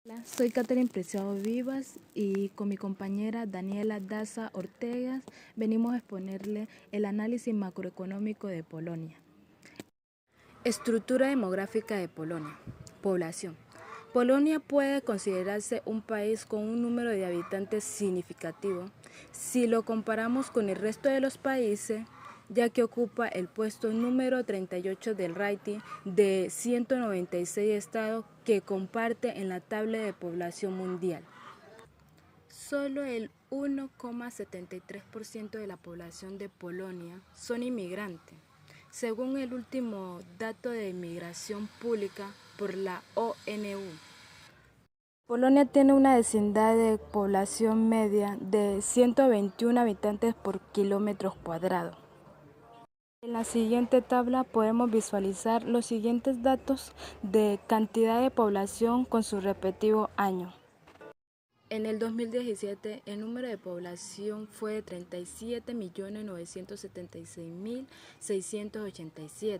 Hola, soy Catherine Preciado Vivas y con mi compañera Daniela Daza Ortega venimos a exponerle el análisis macroeconómico de Polonia. Estructura demográfica de Polonia. Población. Polonia puede considerarse un país con un número de habitantes significativo si lo comparamos con el resto de los países, ya que ocupa el puesto número 38 del rating de 196 estados que comparte en la tabla de población mundial. Solo el 1,73% de la población de Polonia son inmigrantes, según el último dato de inmigración pública por la ONU. Polonia tiene una densidad de población media de 121 habitantes por kilómetro cuadrado. En la siguiente tabla podemos visualizar los siguientes datos de cantidad de población con su respectivo año. En el 2017, el número de población fue de 37.976.687.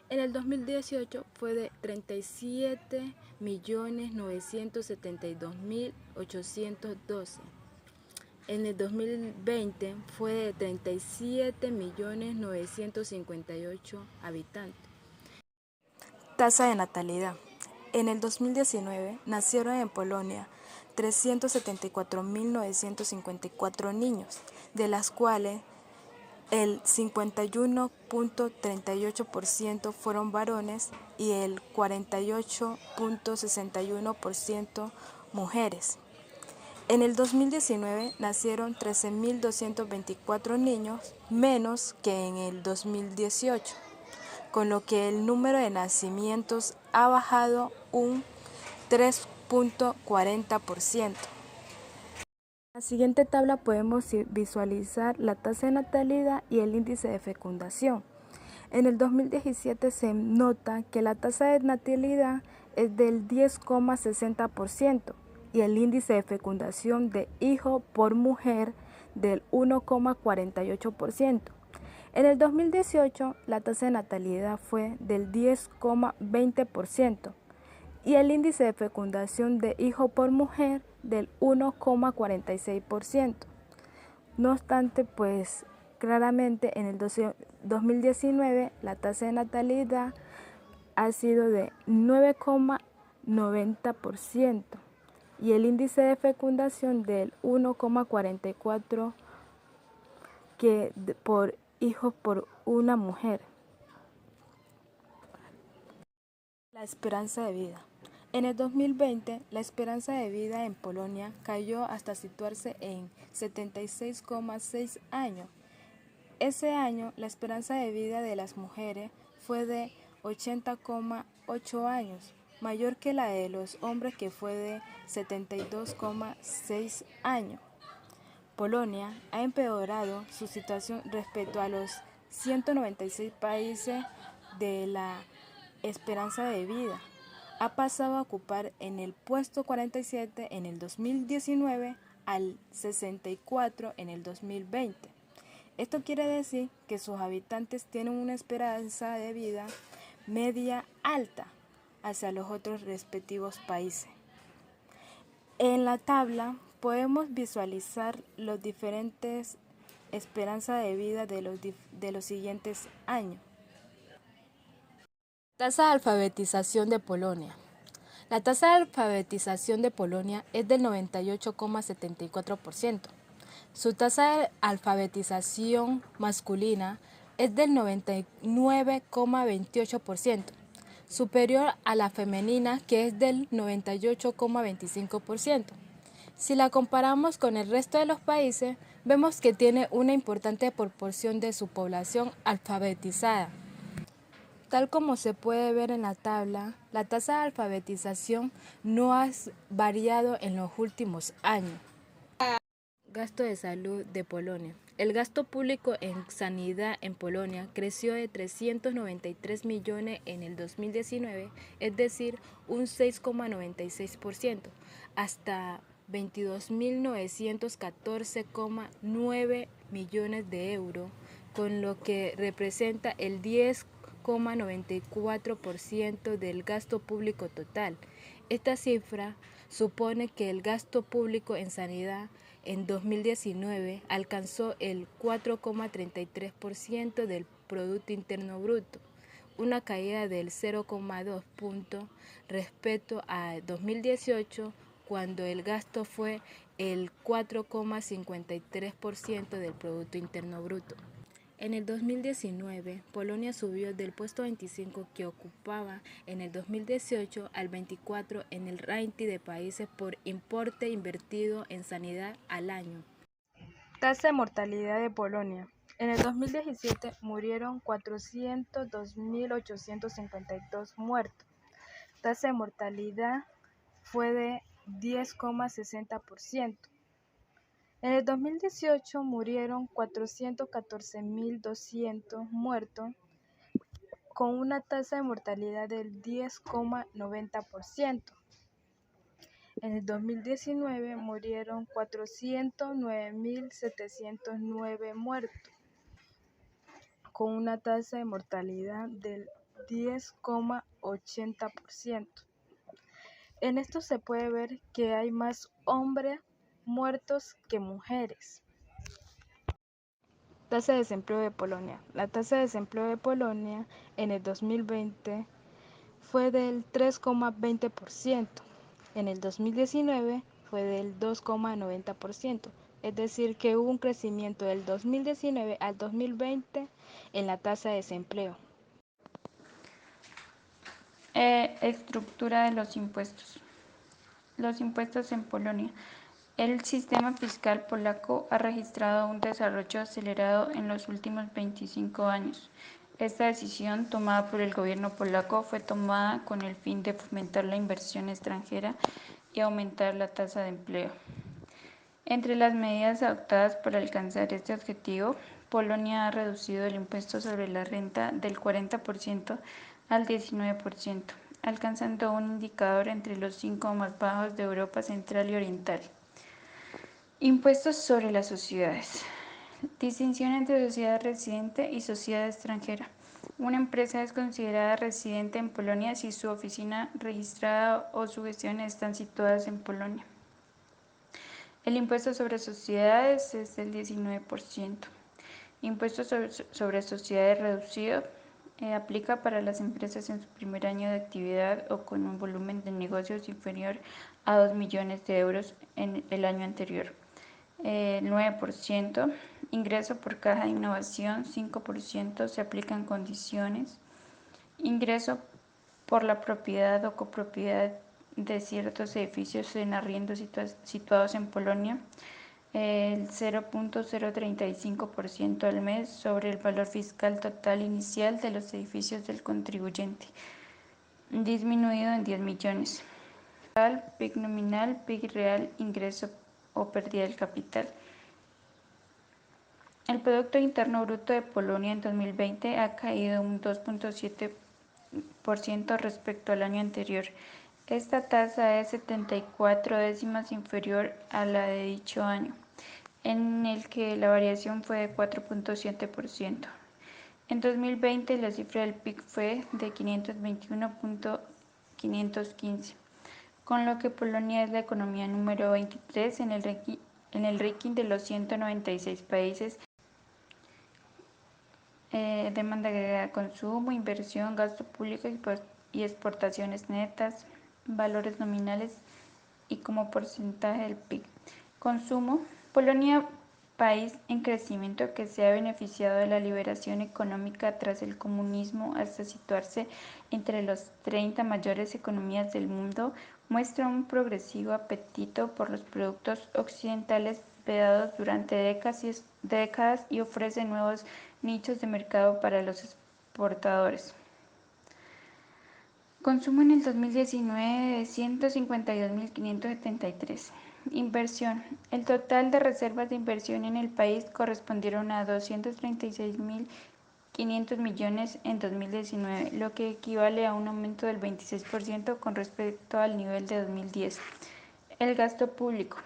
En el 2018 fue de 37.972.812. En el 2020 fue de 37.958 habitantes. Tasa de natalidad. En el 2019 nacieron en Polonia 374.954 niños, de las cuales el 51.38% fueron varones y el 48.61% mujeres. En el 2019 nacieron 13.224 niños menos que en el 2018, con lo que el número de nacimientos ha bajado un 3.40%. En la siguiente tabla podemos visualizar la tasa de natalidad y el índice de fecundación. En el 2017 se nota que la tasa de natalidad es del 10,60% y el índice de fecundación de hijo por mujer del 1,48%. En el 2018 la tasa de natalidad fue del 10,20% y el índice de fecundación de hijo por mujer del 1,46%. No obstante, pues claramente en el 2019 la tasa de natalidad ha sido de 9,90% y el índice de fecundación del 1,44% por hijos por una mujer. La esperanza de vida. En el 2020, la esperanza de vida en Polonia cayó hasta situarse en 76,6 años. Ese año, la esperanza de vida de las mujeres fue de 80,8 años, mayor que la de los hombres que fue de 72,6 años. Polonia ha empeorado su situación respecto a los 196 países de la esperanza de vida. Ha pasado a ocupar en el puesto 47 en el 2019 al 64 en el 2020. Esto quiere decir que sus habitantes tienen una esperanza de vida media alta hacia los otros respectivos países. En la tabla podemos visualizar los diferentes esperanzas de vida de los siguientes años. Tasa de alfabetización de Polonia. La tasa de alfabetización de Polonia es del 98,74%. Su tasa de alfabetización masculina es del 99,28%, superior a la femenina que es del 98,25%. Si la comparamos con el resto de los países, vemos que tiene una importante proporción de su población alfabetizada. Tal como se puede ver en la tabla, la tasa de alfabetización no ha variado en los últimos años. Gasto de salud de Polonia. El gasto público en sanidad en Polonia creció de 393 millones en el 2019, es decir, un 6,96%, hasta 22.914,9 millones de euros, con lo que representa el 10,94% del gasto público total. Esta cifra supone que el gasto público en sanidad en 2019 alcanzó el 4,33% del Producto Interno Bruto, una caída del 0,2 puntos respecto a 2018, cuando el gasto fue el 4,53% del Producto Interno Bruto. En el 2019, Polonia subió del puesto 25 que ocupaba en el 2018 al 24 en el ranking de países por importe invertido en sanidad al año. Tasa de mortalidad de Polonia. En el 2017 murieron 402.852 muertos. Tasa de mortalidad fue de 10,60%. En el 2018 murieron 414.200 muertos, con una tasa de mortalidad del 10,90%. En el 2019 murieron 409.709 muertos, con una tasa de mortalidad del 10,80%. En esto se puede ver que hay más hombres muertos que mujeres. Tasa de desempleo de Polonia. La tasa de desempleo de Polonia en el 2020 fue del 3,20%. En el 2019 fue del 2,90%. Es decir, que hubo un crecimiento del 2019 al 2020 en la tasa de desempleo. Estructura de los impuestos. Los impuestos en Polonia. El sistema fiscal polaco ha registrado un desarrollo acelerado en los últimos 25 años. Esta decisión, tomada por el gobierno polaco, fue tomada con el fin de fomentar la inversión extranjera y aumentar la tasa de empleo. Entre las medidas adoptadas para alcanzar este objetivo, Polonia ha reducido el impuesto sobre la renta del 40% al 19%, alcanzando un indicador entre los 5 más bajos de Europa Central y Oriental. Impuestos sobre las sociedades. Distinción entre sociedad residente y sociedad extranjera. Una empresa es considerada residente en Polonia si su oficina registrada o su gestión están situadas en Polonia. El impuesto sobre sociedades es del 19%. Impuesto sobre sociedades reducido aplica para las empresas en su primer año de actividad o con un volumen de negocios inferior a 2 millones de euros en el año anterior. 9%. Ingreso por caja de innovación, 5%, se aplican condiciones. Ingreso por la propiedad o copropiedad de ciertos edificios en arriendo situados en Polonia, el 0,035% al mes sobre el valor fiscal total inicial de los edificios del contribuyente, disminuido en 10 millones. PIB nominal, PIB real, ingreso o pérdida del capital. El Producto Interno Bruto de Polonia en 2020 ha caído un 2,7% respecto al año anterior. Esta tasa es 74 décimas inferior a la de dicho año, en el que la variación fue de 4,7%. En 2020 la cifra del PIB fue de 521,515, con lo que Polonia es la economía número 23 en el ranking de los 196 países. Demanda agregada, consumo, inversión, gasto público y exportaciones netas, valores nominales y como porcentaje del PIB. Consumo. Polonia, país en crecimiento que se ha beneficiado de la liberación económica tras el comunismo hasta situarse entre las 30 mayores economías del mundo, muestra un progresivo apetito por los productos occidentales vedados durante décadas y ofrece nuevos nichos de mercado para los exportadores. Consumo en el 2019 de 152.573. Inversión. El total de reservas de inversión en el país correspondieron a 236.500 millones en 2019, lo que equivale a un aumento del 26% con respecto al nivel de 2010. El gasto público.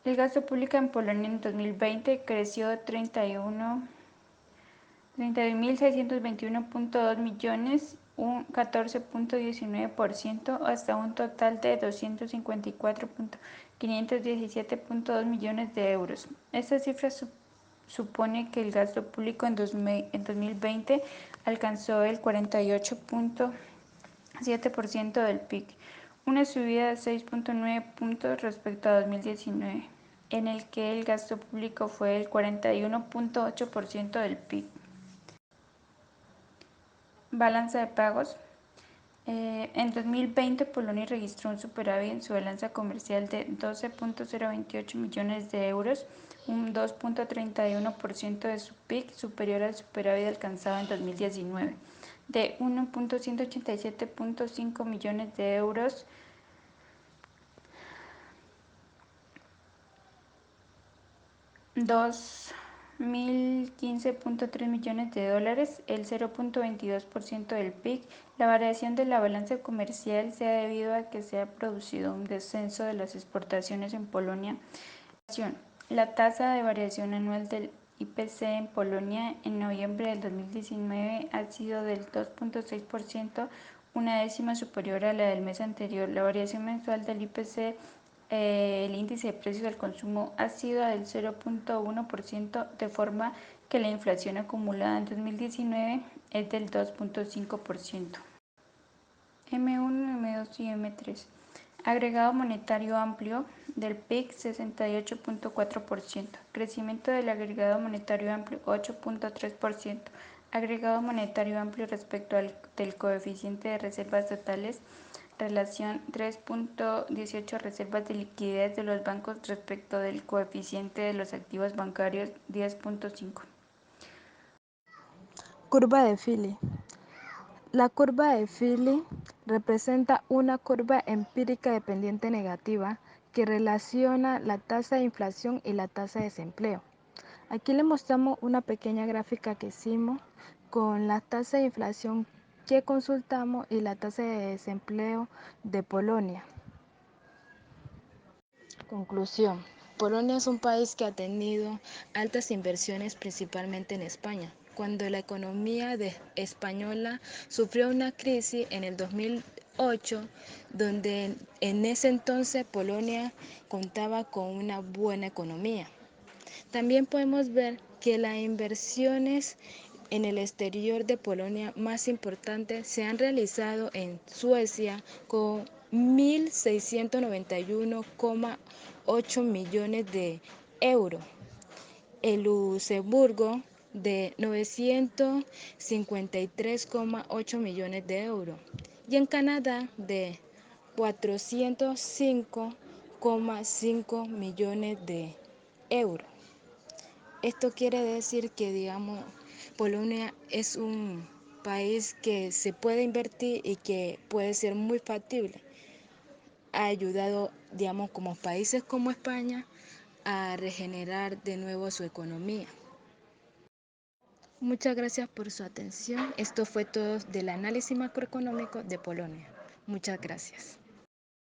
El gasto público en Polonia en 2020 creció 31.621.2 millones un 14.19% hasta un total de 254.517.2 millones de euros. Esta cifra supone que el gasto público en 2020 alcanzó el 48.7% del PIB, una subida de 6.9 puntos respecto a 2019, en el que el gasto público fue el 41.8% del PIB. Balanza de pagos. En 2020, Polonia registró un superávit en su balanza comercial de 12.028 millones de euros, un 2.31% de su PIB, superior al superávit alcanzado en 2019, de 1.187.5 millones de euros, 2.015.3 millones de dólares, el 0.22% del PIB. La variación de la balanza comercial se ha debido a que se ha producido un descenso de las exportaciones en Polonia. La tasa de variación anual del IPC en Polonia en noviembre del 2019 ha sido del 2.6%, una décima superior a la del mes anterior. La variación mensual del IPC, el índice de precios al consumo, ha sido del 0.1%, de forma que la inflación acumulada en 2019 es del 2.5%. M1, M2 y M3. Agregado monetario amplio del PIB 68.4%, crecimiento del agregado monetario amplio 8.3%, agregado monetario amplio respecto del coeficiente de reservas totales, relación 3.18 reservas de liquidez de los bancos respecto del coeficiente de los activos bancarios 10.5. Curva de Philly. La curva de Philly representa una curva empírica de pendiente negativa que relaciona la tasa de inflación y la tasa de desempleo. Aquí le mostramos una pequeña gráfica que hicimos con la tasa de inflación que consultamos y la tasa de desempleo de Polonia. Conclusión. Polonia es un país que ha tenido altas inversiones principalmente en España. Cuando la economía española sufrió una crisis en el 2008, donde en ese entonces Polonia contaba con una buena economía. También podemos ver que las inversiones en el exterior de Polonia más importantes se han realizado en Suecia con 1.691,8 millones de euros, en Luxemburgo de 953,8 millones de euros y en Canadá de 405,5 millones de euros. Esto quiere decir que, Polonia es un país que se puede invertir y que puede ser muy factible. Ha ayudado, como países como España, a regenerar de nuevo su economía. Muchas gracias por su atención. Esto fue todo del análisis macroeconómico de Polonia. Muchas gracias.